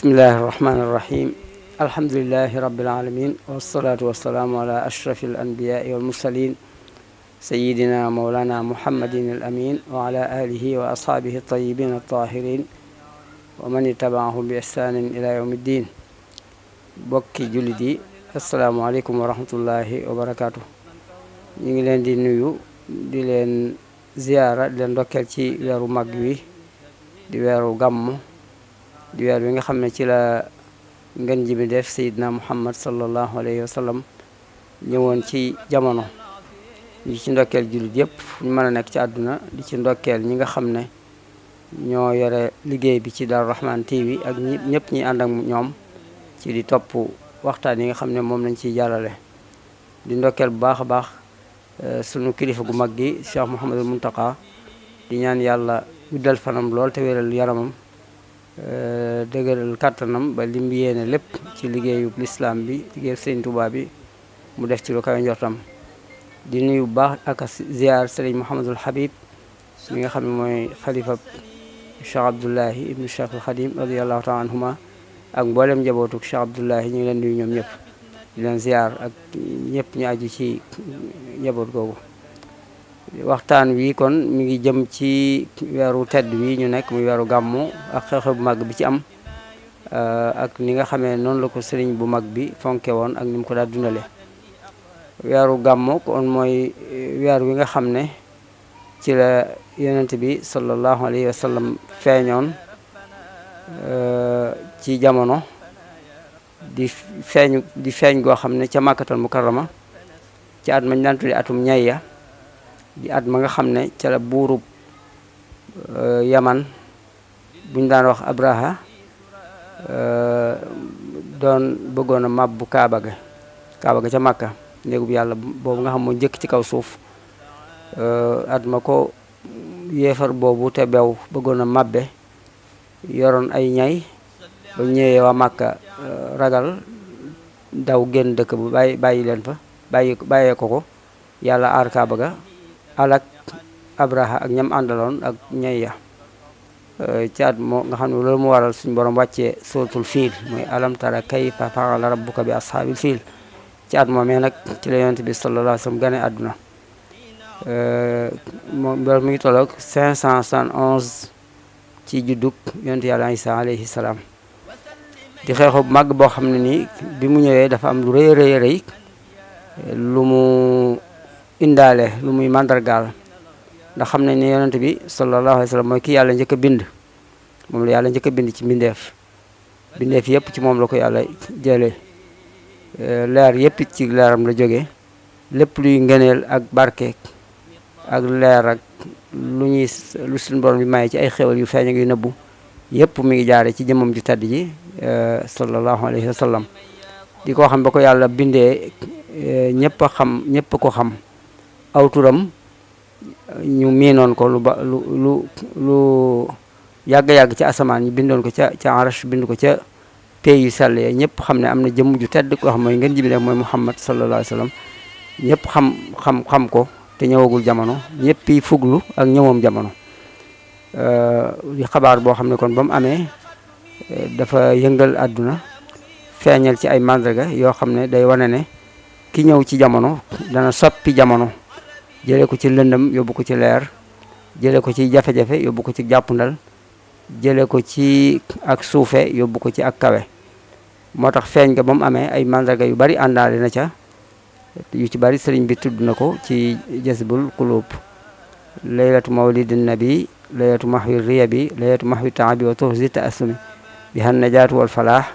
bismillahi irrahmani irrahim alhamdulilahi rabilalamin wasalaatu wasalaamu ala ashrafi alanbiyaai walmursalin sayidina mawlana muhammadin alamin wa ala alihi wa ashaabihi altayibin altahirin wa man itabaahum bi ihsanin ila yawmi ddin. bokki jullit yi asalaamualeykum wa rahmatullahi wa barakaatu. ñu ngi leen di nuyu di leen ziyaara di leen ndokkeel ci weeru mag wi di weeru gàmmu di weer wi nga xam ne ci la ngën ji bi def sayidna muhammad sallallahu alayhi wa sallam ñëwoon ci jamono. ñu ci ndokkeel jullit yëpp ñu mën a nekk ci àdduna di ci ndokkeel ñi nga xam ne ñoo yore liggéey bi ci Darou Rahmane TV ak ñëpp ñi ànd ak ñoom ci di topp waxtaan yi nga xam ne moom lañ ciy jàllale. di ndokkeel bu baax a baax sunu kilifa gu mag gi Cheikh Mouhamadul Mountakha di ñaan yàlla guddal fanam lool te wéral yaramam, dëgëral kàttanam ba lim yéene lépp ci liggéeyu lislaam bi liggéeyu Sëriñ Tuubaa bi mu def ci lu kawe njortam. di nuyu bu baax ak ziar Sëriñ Mouhamadul Habib mi nga xam ne mooy xalifa Cheikh Abdullahi ibnu Cheikh al Xadim radiallahu taala anhuma ak mboolem njabootuk Cheikh Abdullahi ñu ngi leen nuyu ñoom ñëpp di leen ziar ak ñëpp ñu aju ci njaboot googu. waxtaan wi kon mi ngi jëm ci weeru tedd wi ñu nekk muy weeru gàmmu ak xew-xew bu mag bi ci am ak ni nga xamee noonu la ko sëriñ bu mag bi fonke woon ak ni mu ko daa dundale. weeru gàmmu kon mooy weer wi nga xam ne ci la yonent bi sallallahu alayhi wa sallam feeñoon ci jamono di feeñ goo xam ne ca màkkatal mukarrama ci at mañ daan tudde atum ñayya di at ma nga xam ne ca la buurub yaman buñ daan wax abraha doon bëggoon a màbbu kaaba ga ca màkka néegub yàlla boobu nga xam moo njëkk ci kaw suuf. at ma ko yéefar boobu te bew bëggoon a màbbe yoroon ay ñay ba ñëwee waa màkka ragal daw génn dëkk bu bàyyi leen fa bàyyee ko yàlla aar kaaba ga alak abraha ak ñam àndaloon ak ñay ya ci at moo nga xam ne loolu mu waral suñu borom wàccee suratul fiil mooy alam tara kayfa fa'ala rabbuka bi ashaabil fiil. ci at moomee nag ci la yonent bi sallallahu alayhi wa sallam gane àdduna. moom loolu mu ngi tolloog 571 ci juddug yonent yàlla Isa alayhi salaam. di xeexu bu màgg boo xam ne nii bi mu ñëwee dafa am lu rëy rëy lu mu indaale lu muy màndargaal ndax xam nañ ne yonent bi sallallahu alayhi wa sallam mooy ki yàlla njëkk a bind. moom la yàlla njëkk a bind ci mbindeef yëpp ci moom la ko yàlla jëlee. leer yëpp ci leeram la jóge lépp luy ngëneel ak barke ak leer ak lu suñu borom bi maye ci ay xéwal yu feeñ ak yu nëbbu yëpp mi ngi jaare ci jëmmam ju tedd ji sallallahu alayhi wa sallam. di ko xam ba ko yàlla bindee ñëpp ko xam aw turam ñu miinoon ko lu yàgg-yàgg ci asamaan ñu bindoon ko ca arash bind ko ca pays yu sell ya ñëpp xam ne am na jëmm ju tedd koo xam mooy ngeen ji bi def mooy Muhammad sallallahu alayhi wa sallam. ñëpp xam ko te ñëwagul jamono ñëpp yi fuglu ak ñëwam jamono. di xabaar boo xam ne kon ba mu amee dafa yëngal àdduna feeñal ci ay màndarga yoo xam ne day wane ne ki ñëw ci jamono dana soppi jamono jële ko ci lëndëm yóbbu ko ci leer jële ko ci jafe-jafe yóbbu ko ci jàppundal jële ko ci ak suufe yóbbu ko ci ak kawe. moo tax feeñ nga ba mu amee ay màndarga yu bari àndaale na ca yu ci bari sëriñ bi tudd na ko ci jazbul qulub. laylatu mawlidin nabi laylatu mahwi riyabi laylatu mahwi taabi wa tuhzi ta'assumi biha najaatu wal falaax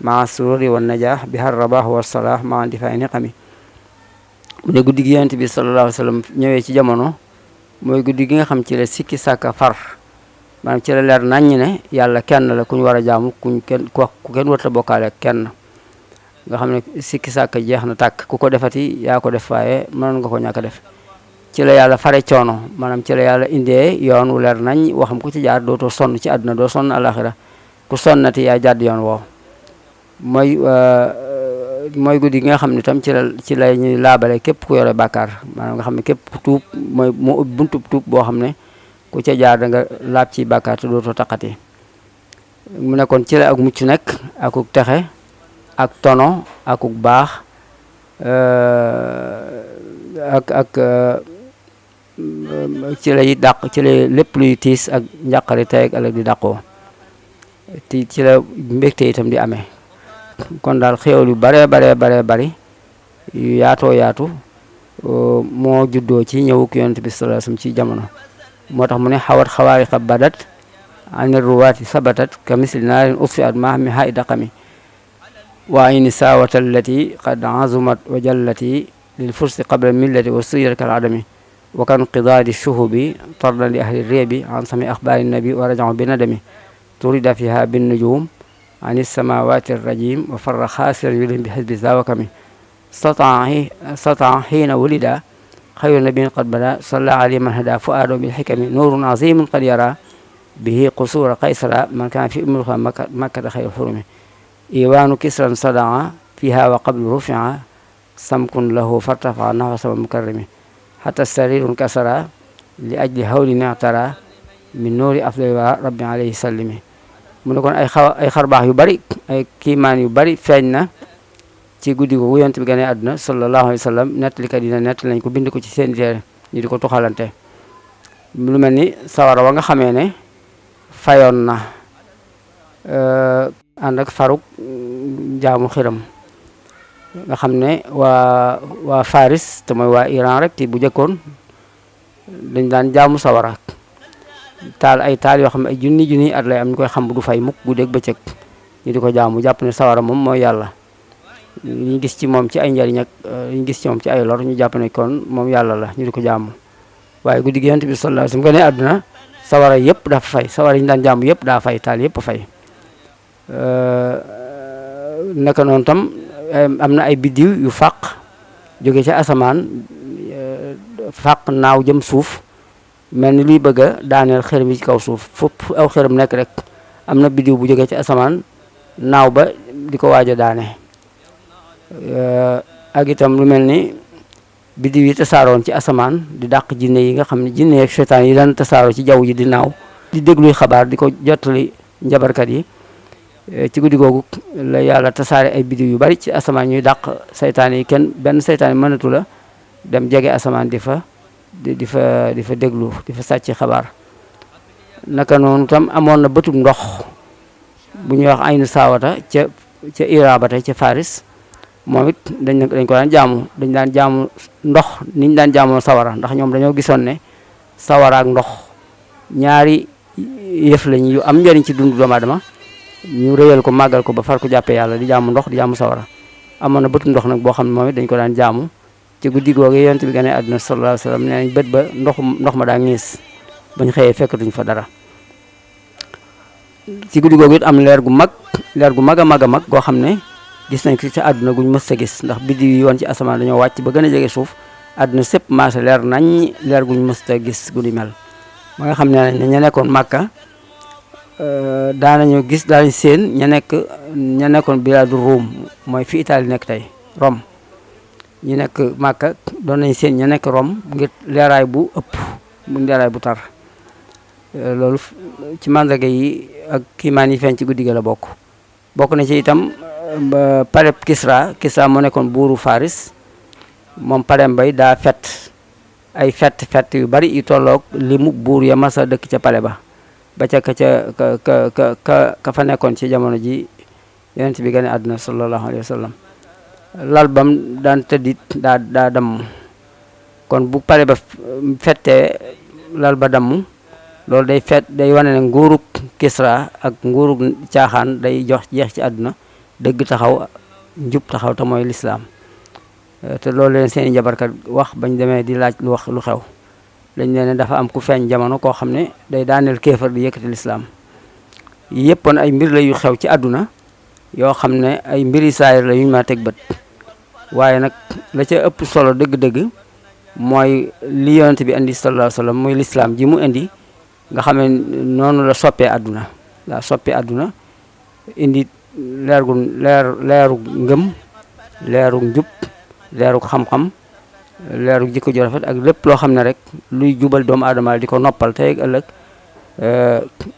maa sururi wan najaax biha rabaax wal salaax maa ndifaay niqami. mu ne guddi gi yonent bi sallallahu alayhi wa sallam ñëwee ci jamono mooy guddi gi nga xam ci la sikki sàkka far maanaam ci la leer naññ ne yàlla kenn la ku ñu war a jaamu ku kenn warta bokkaale ak kenn nga xam ne sikki sàkk jeex na tàkk ku ko defati yaa ko def waaye mënoon nga ko ñàkk a def. ci la yàlla fare coono maanaam ci la yàlla indee yoon wu leer nañ waxam ku ci jaar dootoo sonn ci àdduna doo sonn alaxira ku sonnati yaa jàdd yoon woow. mooy guddi gi nga xam ne tam ci la ñuy laabale képp ku yore bàkkaar maanaam nga xam ne képp ku tuub mooy moo ubbi buntu tuub boo xam ne ku ca jaar da nga laab ci bàkkaar te dootoo taqati. mu nekkoon ci la ak mucc nekk akuk texe ak tono akuk baax ak ci lay dàq ci lay lépp luy tiis ak njàqare tey ak ëllëg di dàqoo ci la mbégte itam di amee kon daal xéewal yu bare bari yu yaatoo yaatu moo juddoo ci ñëwuk yonent bi sallallahu alayhi wasallam ci jamono moo tax mu ne xawat xawaariqa badat ani ruwaati sabatat ka misli naarin utfiat mahmi ha idaqami wa ayni saawata allati qad azumat wa jallati lil fursi qabla millati wa suyirat kal adami wa kan qidaadi shuhubi tardan li ahli réebi an sami axbaari nabi wa rajahu bi nadami turida fiha bin nujum an samawati rajim wa farra xaasiran yulim bi hasbi zawakami satan xiina wulida xayru nabiin qad bada salla alayhi man hada fuaado bil xikami nuurun azimun qad yara bihi qusura qaysara man kaan fi umriha makkata xayru xurumi iwaanu kisran sadaa fiha wa qablu rufia samkun lahu fartafa naxwa sama mukarrami xata sarirun kasara li ajli hawli nehtara min nuuri afdali wa rabbi alayhi sallimi mu ne kon ay xarbaax yu bari ay kiimaan yu bari feeñ na ci guddi googu yonent bi gane àdduna sallallahu alayhi wa sallam nettalikat yi ne nettali nañ ko bind ko ci seen téere ñu di ko tuxalante lu mel ni sawara wa nga xamee ne fayoon na ànd ak faruk jaamu xiram nga xam ne waa Faris te mooy waa Iran rek ti bu jëkkoon dañ daan jaamu sawara taal ay taal yoo xam ne ay junni at lay am ñu koy xam bu du fay mukk guddeeg bëccëg ñu di ko jaamu jàpp ne sawara moom mooy yàlla ñu gis ci moom ci ay njariñ ak ñu gis ci moom ci ay lor ñu jàpp ne kon moom yàlla la ñu di ko jaamu waaye guddi gi yonent bi sallallahu alayhi wasallam nga ne àdduna sawara yëpp dafa fay sawara yi ñu daan jaamu yëpp daa fay taal yëpp fay naka noonu tam am na ay biddiw yu fàq jóge ca asamaan fàq naaw jëm suuf mel ni luy bëgg a daaneel xërëm yi ci kaw suuf fopp aw xërëm nekk rek am na biddiw bu jóge ci asamaan naaw ba di ko waaj a daane ak itam lu mel ni biddiw yi tasaaroon ci asamaan di dàq jinne yi nga xam ne jinne ak seytaan yi daan tasaaroo ci jaww ji di naaw di dégluy xabaar di ko jottali njabarkat yi ci guddi googu la yàlla tasaare ay biddiw yu bari ci asamaan ñuy dàq seytaan yi benn seytaan yi mënatu la dem jege asamaan di fa déglu di fa sàcc xabaar naka noonu tam amoon na bëtub ndox bu ñuy wax aynu saawata ca Iran ba tey ca Faris moom it dañ ko daan jaamu dañ daan jaamu ndox niñ daan jaamoo sawara ndax ñoom dañoo gisoon ne sawara ak ndox ñaari yëf lañ yu am njëriñ ci dundu doomu aadama ñu réyal ko màggal ko ba far ko jàppee yàlla di jaamu ndox di jaamu sawara amoon na bëtu ndox nag boo xam ne moom it dañ ko daan jaamu ci guddi googu yonent bi gane àdduna sallallahu alayhi wasallam nee nañ bët ba ndox ma daa ngiis bañ xëyee fekkatuñ fa dara ci guddi googu it am leer gu mag a mag a mag goo xam ne gis nañ ko ci àdduna guñ mës a gis ndax biddi yi yoon ci asamaan dañoo wàcc ba gën a jege suuf àdduna sépp maase leer nañ leer guñ mës a gis gu di mel ba nga xam ne ña nekkoon Màkka daanañu gis daanañ seen ña nekkoon bilaadu Ruum mooy fi Italie nekk tey Rome ñu nekk Màkka doon nañ seen ña nekk Rome ngir leeraay bu ëpp mu leeraay bu tar loolu ci màndarga yi ak kiimaan yi feeñ ci guddi ga la bokk na ci itam paleb Kisra moo nekkoon buuru Faris moom palem bay daa ay fett yu bari yu tolloog limu buur ya masa dëkk ca pale ba ca ka fa nekkoon ci jamono ji yonent bi gane àdduna sallallahu alayhi wa sallam lal bam daan tëddit daa damm kon bu pale ba fettee lal ba damm loolu day wane ne nguurug Kisra ak nguurug caaxaan day jeex ci àdduna dëgg taxaw njub taxaw te mooy lislaam te loolu leen seeni njabarkat wax bañ demee di laaj lu xew dañ leen dafa am ku feeñ jamono koo xam ne day daaneel kéefar di yëkkati lislaam yéppoon ay mbir la yu xew ci àdduna yoo xam ne ay mbiri saayir la yuñ ma teg bët waaye nag la ca ëpp solo dëgg-dëgg mooy li yonent bi indi sallallahu alayhi wa sallam muy lislaam ji mu indi nga xam ne noonu la soppee àdduna indi leeru ngëm leeru njub leeru xam-xam leeru jikko ju rafet ak lépp loo xam ne rek luy jubal doomu aadama di ko noppal tey ak ëllëg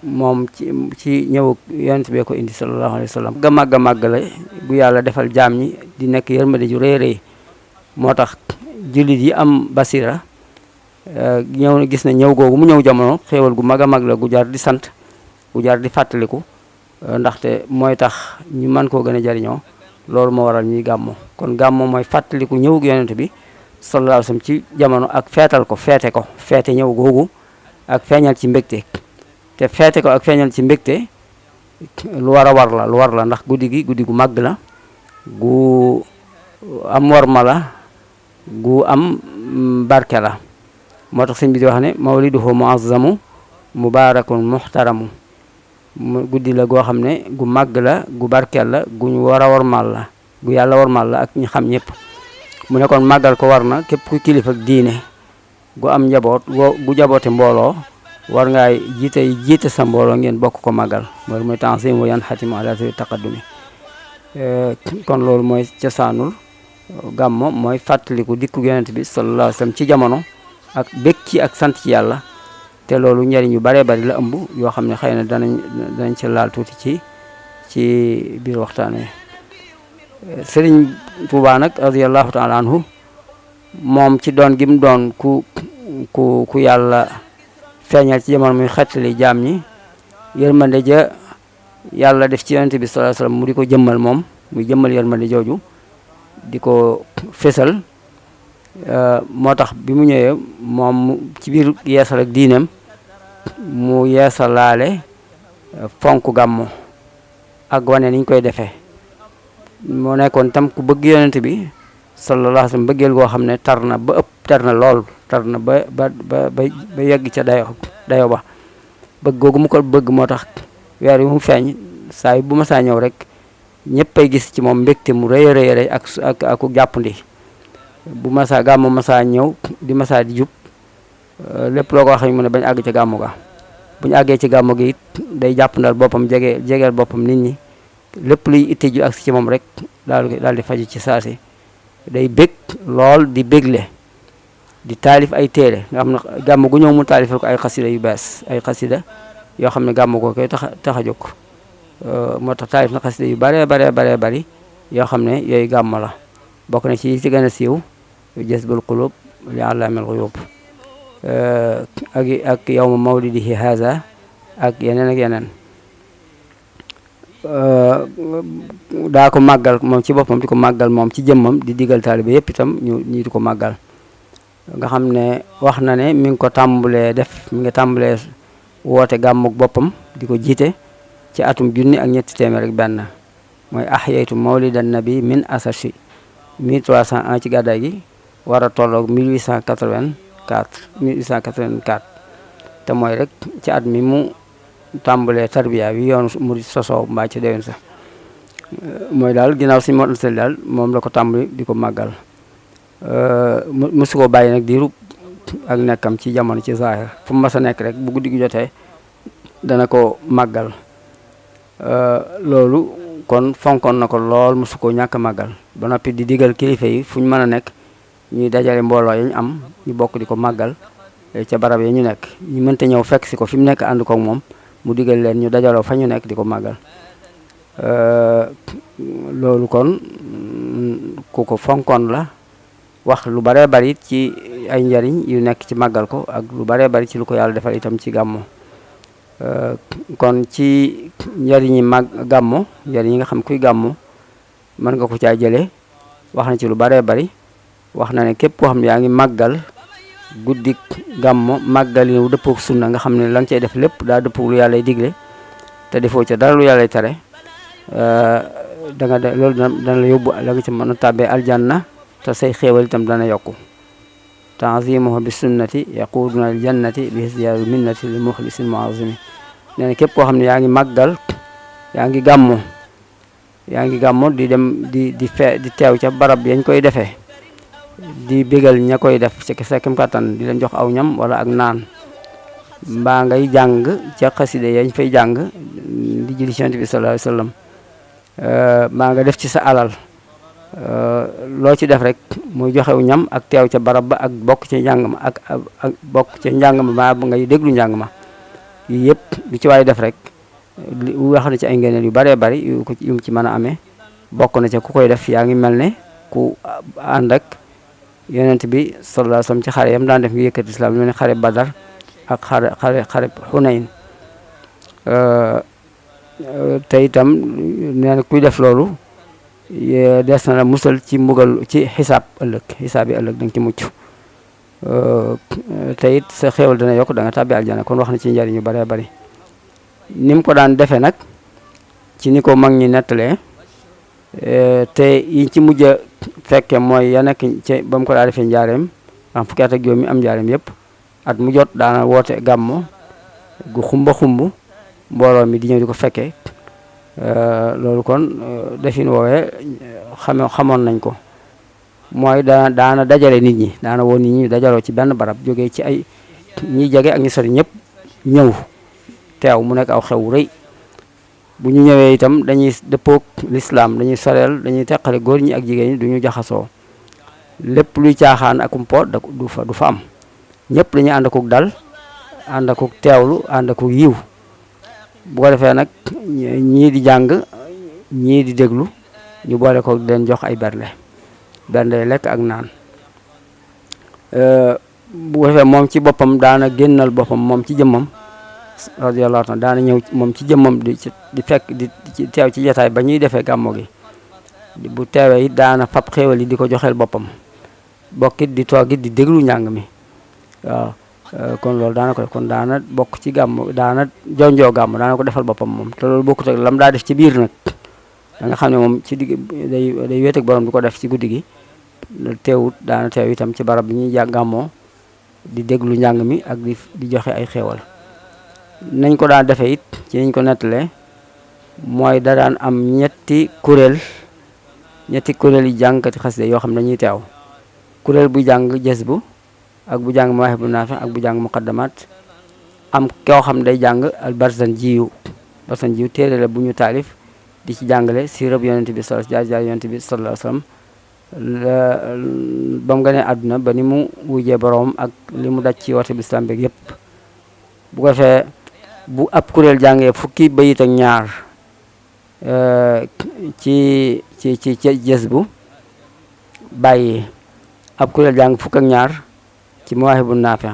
moom ci ñëw yonent bee ko indi sallallahu alayhi wa sallam ga màgg a màgg la bu yàlla defal jaam ñi di nekk yërmande ju rëy rëy moo tax jullit yi am basira ñëw na gis na ñëw googu mu ñëw jamono xéewal gu mag a mag la gu jar di sant gu jar di fàttaliku ndaxte mooy tax ñu mën koo gën a jariñoo loolu moo waral ñuy gàmmo kon gàmmo mooy fàttaliku ñëw yonent bi sallallahu alayhi wa sallam ci jamono ak feetal ko feete ñëw googu ak feeñal ci mbégte te feete ko ak feeñal ci mbégte lu war la ndax guddi gu màgg la gu am warma la gu am barke la moo tax sëñ bi di wax ne mawliduhu muazzamu mubarakun muhtaramu guddi la goo xam ne gu màgg la gu barkeel la gu ñu war a warmal la gu yàlla warmal la ak ñi xam ñëpp mu ne kon màggal ko war na képp ku kilifa ak diine gu am njaboot gu jaboote mbooloo war ngaay jiite sa mbooloo ngeen bokk ko màggal loolu mooy tanzim wa yan xatimu ala taqaddumi kon loolu mooy cosaanul gàmmo mooy fàttaliku dikku yonent bi sallallahu alayhi wa sallam ci jamono ak bég ci ak sant ci yàlla te loolu njariñ yu baree bari la ëmb yoo xam ne xëy na danañ ci laal tuuti ci biir waxtaan wi Sëriñ Tuubaa nag radiyallahu taala anhu moom ci doon gi mu doon ku yàlla feeñal ci jamono muy xettali jaam ñi yërmande ja yàlla def ci yonent bi sallallahu alayhi wa sallam mu di ko jëmmal moom muy jëmmal yërmande jooju di ko fésal moo tax bi mu ñëwee moom ci biir yeesal ak diineem mu yeesalaale fonk gàmmu ak wane niñ koy defee moo nekkoon tam ku bëgg yonent bi sallallahu alayhi wa sallam bëggeel goo xam ne tar na ba yegg ca dayo ba bëgg googu mu ko bëgg moo tax weer yu mu feeñ saa yu bu ma saa ñëw rek ñëppay gis ci moom mbégte mu rëy a rëy ak jàppandi bu masaa gàmmu masaa ñëw di masaa di jub lépp loo ko wax mu ne bañ àgg ca gàmmu ga bu ñu àggee ci gàmmu gi it day jàppandal boppam jegeel boppam nit ñi lépp luy itte ju agsi ci moom rek daal di faju ci saasi day bég lool di bégle di taalif ay téere nga xam ne gàmmu gu ñëw mu taalifal ko ay xasida yu bees ay xasida yoo xam ne gàmmu ko koy tax a jóg moo tax taalif na xasida yu baree bari yoo xam ne yooyu gàmmu la bokk na ci gën a siiw jazbul qulub li allaamil ghuyub ak yawma mawlidihi haza ak yeneen daa ko màggal moom ci boppam di ko màggal moom ci jëmmam di digal taalibe yépp itam ñu di ko màggal nga xam ne wax na ne mi ngi ko tàmbulee woote gàmmuk boppam di ko jiite ci atum 1301 mooy ahyaytu mawlidan nabi min asashi 1301 ci gàddaay gi war a tolloog 1884 te mooy rek ci at mi mu tàmbalee tarbiya bi yoonu mu sosoo mbaa ci déwén sax mooy daal ginnaaw si moo sel daal moom la ko tàmbali di ko màggal musu ko bàyyi nag diiru ak nekkam ci jamono ci zahir fu mu mas a nekk rek bu guddi gi jotee dana ko màggal loolu kon fonkoon na ko lool musu ko ñàkk a màggal ba noppi di digal kilifa yi fu ñu mën a nekk ñuy dajale mbooloo yi ñu am ñu bokk di ko màggal ca barab yi ñu nekk ñu mënta ñëw fekk si ko fi mu nekk ànd koog moom mu digal leen ñu dajaloo fa ñu nekk di ko màggal loolu kon ku ko fonkoon la wax lu baree bari ci ay njariñ yu nekk ci màggal ko ak lu baree bari ci lu ko yàlla defal itam ci gàmmo kon ci njariñi gàmmo njariñ yi nga xam kuy gàmmo mën nga ko caa jëlee wax na ci lu baree bari wax na ne képp koo xam ne yaa ngi màggal guddik gàmmo màggali wu dëppook sunna nga xam ne lan cey def lépp daa dëppook lu yàllay digle te defoo ca dara lu yàllay tere loolu dana la yóbbu la nga ci mën a tàbbee aljanna te say xéewal itam dana yokku tanzimuhu bi sunnati yaquduna al jannati bi hisdiyaari minnati li muxlisin muazimi nee na képp koo xam ne yaa ngi màggal yaa ngi gàmmo di dem di teew ca barab yañ koy defee di bégal ña koy def ci sa kem kattan di leen jox aw ñam wala ak naan mbaa ngay jàng ca xaside yañ fay jàng di julli ci Yonent bi sallallahu alayhi wasallam mbaa nga def ci sa alal loo ci def rek muy joxew ñam ak teew ca barab ba ak bokk ca njàng ma ak bokk ca njàng ma mbaa ngay déglu njàng ma yëpp lu ci waay def rek wax na ci ay ngëneel yu baree bari yu mu ci mën a amee. bokk na ca ku koy def yaa ngi mel ne ku ànd ak yonent bi sallallahu alayhi wasallam ci xare yam daan def ngi yëkkati islam lu mel ne xare Badar ak xare Xunayn te itam nee na kuy def loolu des na la musal ci mbugal ci xisaab yi ëllëg da nga ci mucc te it sa xéewal dana yokk da nga tàbbi aljana kon wax na ci njariñ yu baree bari ni mu ko daan defee nag ci ni ko mag ñi nettalee te yi ci mujj a fekke mooy ya nekk ci ba mu ko daa defee njaareem am fukki at ak juróom mi am njaareem yëpp at mu jot daana woote gàmmo gu xumba xumb mbooloo mi di ñëw di ko fekkee loolu kon defin woowee xamoon nañ ko mooy daana dajale nit ñi daana woo nit ñi dajaloo ci benn barab jógee ci ay ñi jege ak ñi sori ñëpp ñëw teew mu nekk aw xew rëy bu ñu ñëwee itam dañuy dëppoog lislaam dañuy soreel dañuy teqale góor ñi ak jigéen ñi du ñu jaxasoo lépp luy caaxaan ak umpo du fa am ñëpp dañuy ànd akuk dal ànd akuk teewlu ànd akuk yiw bu ko defee nag ñii di jàng ñii di déglu ñu boole ko di leen jox ay bernde lekk ak naan bu ko defee moom ci boppam daana génnal boppam moom ci jëmmam radiyallahu anhu daana ñëw moom ci jëmmam di fekk di teew ci jotaay ba ñuy defee gàmmo gi bu teewee it daana fab xéewal yi di ko joxeel boppam bokkit di toogit di déglu njàng mi waaw kon loolu daana ko def kon daana bokk ci gàmmo daana jonjoo gàmmo daana ko defal boppam moom te loolu bokkut ak lam daa def ci biir nag da nga xam ne moom ci digg day wéet ak borom di ko def ci guddi gi teewut daana teew itam ci barab bi ñuy gàmmoo di déglu njàng mi ak di joxe ay xéewal nañ ko daan defee it ci niñ ko nettalee mooy da daan am ñetti kuréel yi jàngkati xasida yoo xam ne dañuy teew kuréel bu jàng jazbu ak bu jàng mawaahibu naafi ak bu jàng muqaddamat am koo xam ne day jàng al Barzanjiyu téere la bu ñu taalif di ci jàngale siirab yonent bi jaar yonent bi sallallahu alayhi wasallam ba mu gënee àdduna ba ni mu wujjee boroom ak li mu daj ci woote bi islam beeg yépp bu ko fee bu ab kuréel jàngee fukki bayit ak ñaar ci jazbu bàyyi ab kuréel jàng fukk ak ñaar ci mawaahibu naafi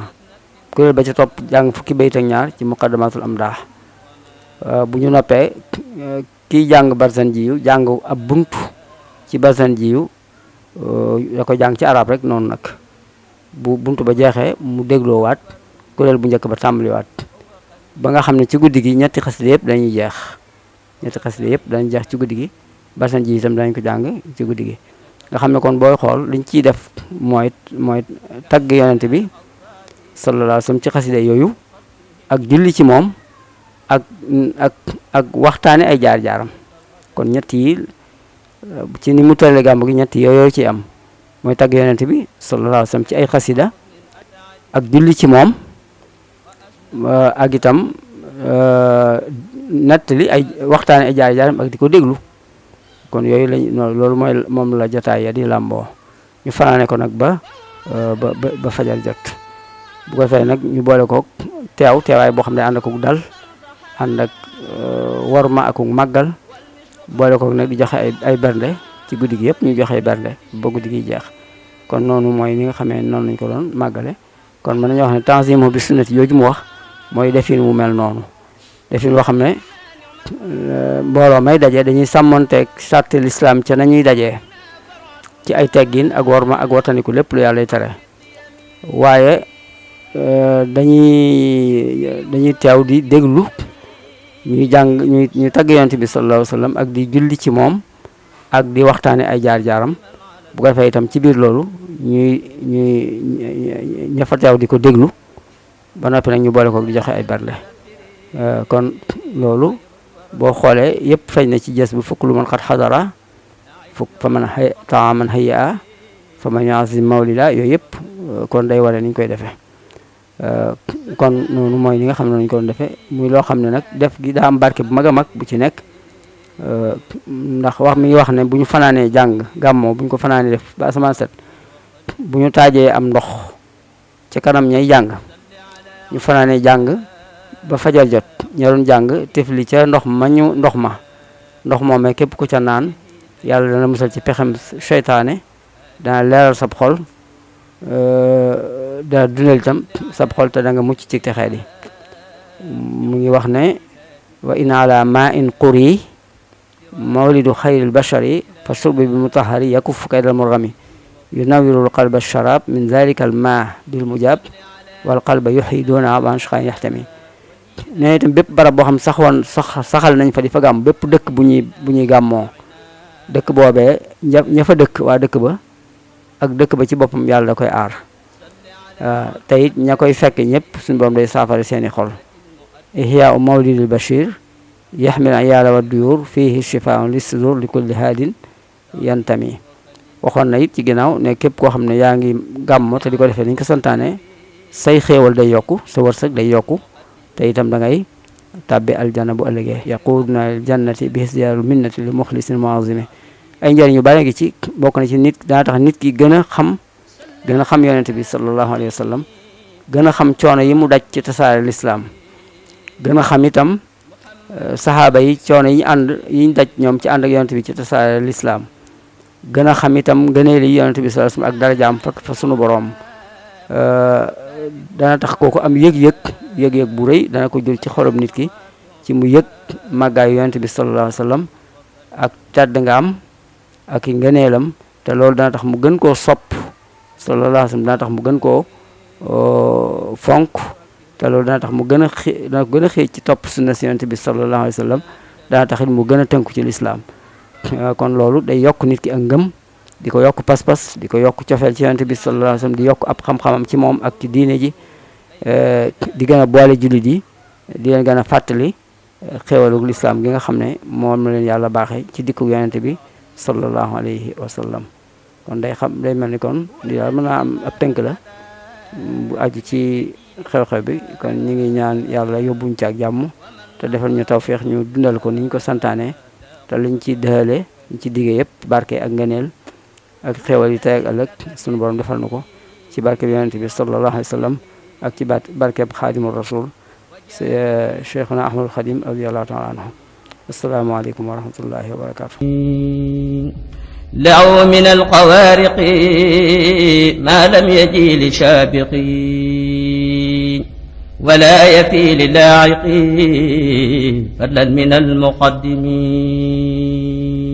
kuréel ba ci topp jàng fukki bayit ak ñaar ci muqaddamatul amdah bu ñu noppee kiy jàng Barzanjiyu jàng ab buntu ci Barzanjiyu da ko jàng ci arab rek noonu nag bu buntu ba jeexee mu dégloowaat kuréel bu njëkk ba tàmbaliwaat ba nga xam ne ci guddi gi ñetti xasida yëpp dañuy jeex ci guddi gi Barzanjiyu itam dañ ko jàng ci guddi gi nga xam ne kon booy xool liñ ciy def mooy tagg yonent bi sallallahu alayhi wasallam ci xasida yooyu ak julli ci moom ak waxtaane ay jaar-jaaram kon ñett yi ci ni mu tëralee gàmmu gi ñett yooyu ci am mooy tagg yonent bi sallallahu alayhi wasallam ci ay xasida ak julli ci moom ak itam nettali ay waxtaane ay jaar-jaaram ak di ko déglu kon yooyu loolu mooy moom la jotaay ya di làmboo ñu fanaane ko nag ba fajar jot bu ko fay nag ñu boole ko teewaay boo xam ne ànd ak dal ànd ak worma ak màggal boole ko nag di joxe ay bernde ci guddi gi yëpp ñu joxe ay bernde ba guddi gi jeex kon noonu mooy ni nga xamee noonu lañ ko doon màggale kon mën nañoo wax ne tanzimu bi sunnati yooyu mu wax mooy defin wu mel noonu defin woo xam ne mbooloo may daje dañuy sàmmonteeg sàrti lislaam ca nañuy dajee ci ay teggin ak worma ak wataniku lépp lu yàlla tere waaye dañuy teew di déglu ñuy jàng ñuy tagg yonent bi sallallahu alayhi wasallam ak di julli ci moom ak di waxtaane ay jaar-jaaram bu ko defee itam ci biir loolu ña fa teew di ko déglu ba noppi nag ñu boole ko di joxe ay bernde kon loolu boo xoolee yëpp feeñ na ci jës bu fukk lu man xat xadara fukk fa man taaman hayya fa man yazim mawlida yooyu yëpp kon day wane ni ñu koy defee kon noonu mooy li nga xam ne nañu ko doon defee muy loo xam ne nag def gi daa am barke bu mag a mag bu ci nekk ndax mi ngi wax ne bu ñu fanaanee jàng gàmmoo bu ñu ko fanaanee def ba asamaan set bu ñu taajee am ndox ci kanam ñay jàng ñu fanaanee jàng ba fajar jot ña doon jàng tifli ca ndox moomee képp ku ca naan yàlla dana musal ci pexem seytaane dana leeral sab xol dana dundal itam sab xol te da nga mucc ci texee di mu ngi wax ne wa in ala ma in quri mawlidu xayril bashari fa shurbi bi mutahari yakuf kaydal murgami yunawiru qalba sharab min dhalika al ma bil mujab wal qalba yuhyi duna ban shaqan yahtami ne itam bépp barab boo xam saxal nañ fa di fa gàmm bépp dëkk bu ñuy gàmmoo dëkk boobee ña fa dëkk waa dëkk ba ak dëkk ba ci boppam yàlla da koy aar te it ña koy fekk ñëpp suñu borom day saafara seeni xol ihya mawlidil bashir yaxmil ayaala wa duyur fihi shifaun li sudur li kulli haadin yantami waxoon na it ci ginnaaw ne képp koo xam ne yaa ngi gàmmo te di ko defee ni ñu ko santaane say xéewal day yokku sa wërsëg day yokku te itam da ngay tàbbi aljanna bu ëllëgee yaquduna al jannati bi hisdiyaarul minnati li muxlisin muazimi ay njëriñ yu bare ngi ci bokk na ci nit dana tax nit ki gën a xam yonent bi sallallahu alayhi wa sallam gën a xam coono yi mu daj ci tasaare lislaam gën a xam itam saxaaba yi coono yiñ daj ñoom ci ànd ak yonent bi ci tasaare lislaam gën a xam itam ngëneeli yonent bi sallallahu alayhi wa sallam ak darajaam fa sunu boroom dana tax kooku am yëg-yëg bu rëy dana ko jur ci xolam nit ki ci mu yëg màggaayu yonent bi sallallahu alayhi wa sallam ak tedd nga am ak i ngëneelam te loolu dana tax mu gën koo sopp sallallahu alayhi wa sallam dana tax mu gën koo fonk te loolu dana tax mu gën a xëy ci topp sunna si yonent bi sallallahu alayhi wa sallam dana tax it mu gën a tënku ci lislaam kon loolu day yokk nit ki ak ngëm di ko yokk pas-pas di ko yokk cofeel ci yonent bi sallallahu alayhi wa sallam di yokk ab xam-xamam ci moom ak ci diine ji di gën a boole jullit yi di leen gën a fàttali xéewalug lislaam gi nga xam ne moom la leen yàlla baaxee ci dikku yonent bi sallallahu alayhi wa sallam kon day mel ni kon di daal mën naa am ab tënk la bu aju ci xew-xew bi kon ñu ngi ñaan yàlla yóbbuñ ci ak jàmm te defal ñu tawféex ñu dundal ko ni ñu ko santaane te liñ ci dëhale liñ ci diggee yëpp barke ak ngëneel ak xéewal yi tey ak ëllëg sunu borom defal na ko ci barke bi yonent bi sallallahu alayhi wa sallam ak ci barkeb xaadimul rasul cheikhuna ahmadul xadim radiyallahu taala anhu assalaamu aleykum wa rahmatullahi wa barakatuh له من القوارق ما لم يجي لشابق ولا يفي للاعق فضلا من المقدمين